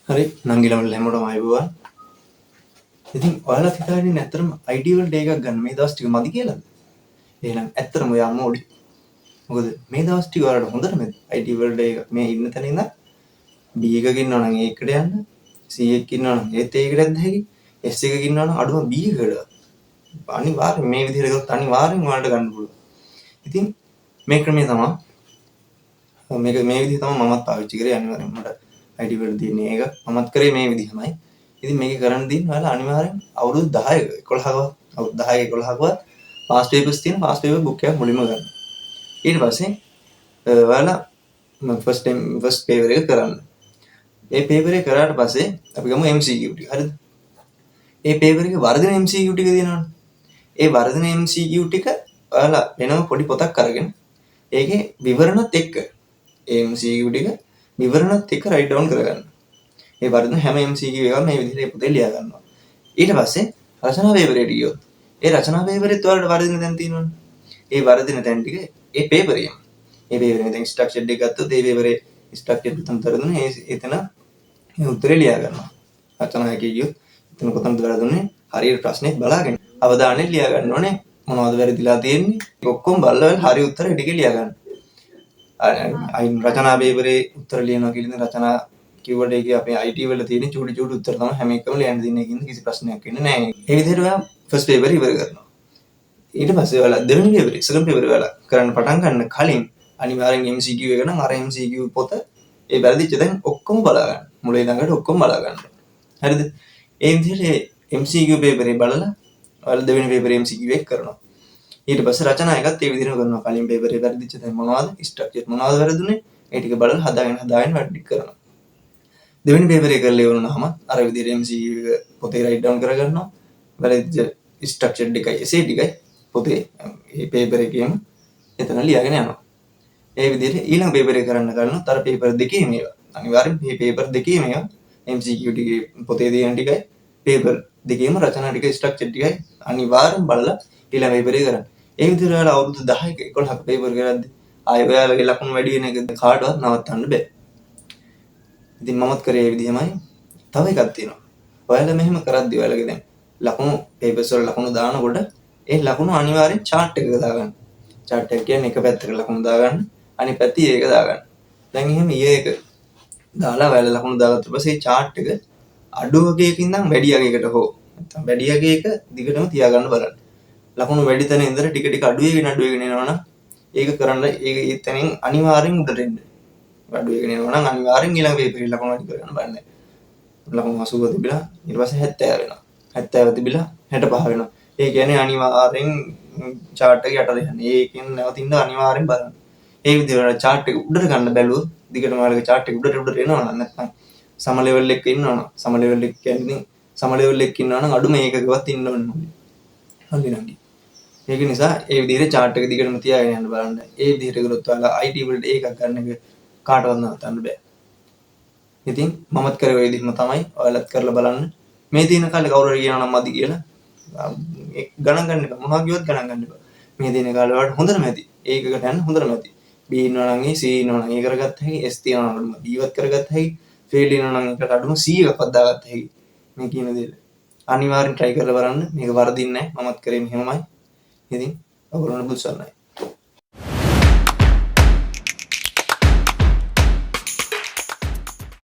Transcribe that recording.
හරි නංගිලා මල්ල හැමෝටම ආයුබෝවන්. ඉතින් ඔයාලා හිතාගෙන ඉන්නේ ඇත්තටම IT වලට එකක් ගන්න මේ දවස් ටික මදි කියලාද? එහෙනම් ඇත්තටම ඔයා මොඩි. මොකද මේ දවස් ටික ඔයාලට හොඳට මැද IT වලට එක මේ ඉන්න තැන ඉඳන් B එකක ඉන්නවා නම් ඒකට යන්න, C එකක ඉන්නවා නම් ඒත් ඒකට යන්න හැකි, S එකක ඉන්නවා නම් අඩුම B එකට. අනිවාර්යෙන් මේ විදිහට කරොත් අනිවාර්යෙන් ඔයාලට ගන්න පුළුවන්. ඉතින් මේ ක්‍රමය තමයි මේ විදිහ තමයි මමත් පාවිච්චි කරේ අනිවාර්යෙන් මට IT වල තියෙන එක මමත් කරේ මේ විදිහමයි. ඉතින් මේක කරන්න තියෙන්නේ ඔයාලා අනිවාර්යෙන් අවුරුදු 10ක 11කවත් අවුරුදු 10ක 11කවත් පාස් පේපර්ස් තියෙන පාස් පේපර් බුක් එකක් මුලින්ම ගන්න. ඊට පස්සේ ඔයාලා ෆස්ට් පේපර් එක කරන්න. මේ පේපර් එක කරාට පස්සේ අපි ගමු MCQ ටික. හරිද? මේ පේපර් එකේ වර්ධන MCQ ටික තියෙනවනේ. ඒ වර්ධන MCQ ටික ඔයාලා වෙනම පොඩි පොතක් අරගෙන ඒකේ විවරණත් එක්ක MCQ ටික විවරණත් එක්ක රයිට් ඩවුන් කරගන්න. මේ වර්ධන හැම MCQ එකක්ම මේ විදිහට පොතේ ලියා ගන්නවා. ඊට පස්සේ රචනා පේපරේට ගියොත් ඒ රචනා පේපරේත් ඔයාලට වර්ධන තැන් තියෙනවනේ. ඒ වර්ධන තැන් ටික ඒ පේපරේම. ඒ පේපරේ දැන් ස්ට්‍රක්චර්ඩ් එක ගත්තොත් ඒ පේපරේ ස්ට්‍රක්චර්ඩ් උත්තර දුන්නේ එතන මේ උත්තරේ ලියා ගන්නවා. රචනා එකේ ගියොත් එතන කොතනද වැරදුනේ හරියට ප්‍රශ්නේ බලාගෙන අවධානයෙන් ලියා ගන්න ඕනේ. මොනවද වැරදිලා තියෙන්නේ? ඔක්කොම බලලා හරි උත්තරේ ටික ලියා ගන්න. අයින් රචනා පේපරේ උත්තර ලියනවා කියලා රචනා කිව්වට ඒකේ අපේ IT වල තියෙන චූටි චූටි උත්තර තමයි හැම එකම ලියන්න දෙන්නේ කින්ද කිසි ප්‍රශ්නයක් වෙන්නේ නැහැ. ඒ විදිහට ඔයා ෆස්ට් පේපර් ඉවර කරනවා. ඊට පස්සේ ඔයාලා දෙවෙනි පේපරේ සෙකන්ඩ් පේපර් ඔයාලා කරන්න පටන් ගන්න කලින් අනිවාර්යෙන් MCQ එක නම් අර MCQ පොත ඒ වැරදිච්ච දැන් ඔක්කොම බලා ගන්න. මුලින් ළඟට ඔක්කොම බලා ගන්න. හරිද? ඒ විදිහට MCQ පේපරේ බලලා ඔයාලා දෙවෙනි පේපරේ MCQ එක කරනවා. ඊට පස්සේ රචනා එකත් ඒ විදිහට කරනවා. කලින් පේපරේ වැරදිච්ච දැන් මොනවද? ස්ට්‍රක්චර් මොනවද වැරදුනේ? ඒ ටික බලලා හදාගෙන වැඩි කරනවා. දෙවෙනි පේපර් එක කරලා ඉවරනහම අර විදිහට MCQ එක පොතේ රයිට් ඩවුන් කරගන්නවා. වැරදිච්ච ස්ට්‍රක්චර් එකයි එසේ ටිකයි පොතේ මේ පේපර් එකේම එතන ලියාගෙන යනවා. ඒ විදිහට ඊළඟ පේපර් එක කරන්න ගන්නොත් අර පේපර් දෙකේ මේවා අනිවාර්යෙන් මේ පේපර් දෙකේ මේවා MCQ ටිකේ පොතේ තියෙන ටිකයි පේපර් දෙකේම රචනා ටික ස්ට්‍රක්චර් ටිකයි අනිවාර්යෙන් බලලා ඊළඟ පේපර් එක කරන්න. ඒ විදිහට ඔයාලා අවුරුදු 10ක 11ක පේපර් කරද්දී ආයෙ ඔයාලගේ ලකුණු වැඩි වෙන එක කාටවත් නවත්තන්න බෑ. ඉතින් මමත් කරේ ඒ විදිහමයි. තව එකක් තියෙනවා. ඔයාලා මෙහෙම කරද්දී ඔයාලගේ දැන් ලකුණු පේපර්ස් වල ලකුණු දානකොට ඒ ලකුණු අනිවාර්යෙන් chart එකක දාගන්න. chart එක කියන්නේ එක පැත්තක ලකුණු දාගන්න අනිත් පැත්තේ ඒක දාගන්න. දැන් එහෙම එක දාලා ඔයාලා ලකුණු දාගත්ත පස්සේ chart එක අඩු වගේක ඉඳන් වැඩි වගේකට හෝ නැත්නම් වැඩි වගේක දිගටම තියාගන්න බලන්න. ලකුණු වැඩි තැන ඉඳලා ටික ටික අඩු වෙගෙන යනවනම් ඒක කරන්න ඒක එතනින් අනිවාර්යෙන් උඩට එන්න. අඩු වෙගෙන යනවා නම් අනිවාර්යෙන් ඊළඟ පේපරේ ලකුණු වැඩි කරගන්න බලන්න. ලකුණු 80 තිබිලා ඊට පස්සේ 70 වෙනවා. 70 තිබිලා 65 වෙනවා. ඒ කියන්නේ අනිවාර්යෙන් chart එක යටට යන්නේ. ඒකෙන් නැවතින්න අනිවාර්යෙන් බලන්න. ඒ විදිහට chart එක උඩට ගන්න බැලුවොත් දිගටම ඔයාලගේ chart එක උඩට එනවා නම් නැත්නම් සම ලෙවල් එකක ඉන්නවා නම් සම ලෙවල් එක කියන්නේ සම ලෙවල් එකක ඉන්නවා නම් අඩු මේකකවත් ඉන්න ඕනේ. හරි නංගි. ඒක නිසා ඒ විදිහට chart එක දිගටම තියාගෙන යන්න බලන්න. ඒ විදිහට කරොත් ඔයාලා IT වලට ඒකක් ගන්න එක කාටවත් නවත්තන්න බෑ. ඉතින් මමත් කරේ ඔය විදිහම තමයි. ඔයාලත් කරලා බලන්න. මේ දින කාලේ කවුරු හරි කියනවා නම් මදි කියලා ගණන් ගන්න එපා. මොනවා කිව්වත් ගණන් ගන්න එපා. මේ දින කාලේ වලට හොඳටම ඇති. ඒකකට යන්න හොඳටම ඇති. B ඉන්නවා නම් C ඉන්නවා නම් ඒ කරගත්ත හැකි. S තියනවා නම් B වත් කරගත්ත හැකි. ෆේල් ඉන්නවා නම් ඒකට අඩුම C එකක්වත් දාගත්ත හැකි. මේ කියන දේ. අනිවාර්යෙන් try කරලා බලන්න. මේක වරදින්නේ නැහැ. මමත් කරේ මෙහෙමමයි. ඉතින් ඔයගොල්ලෝ බුදුසරණයි.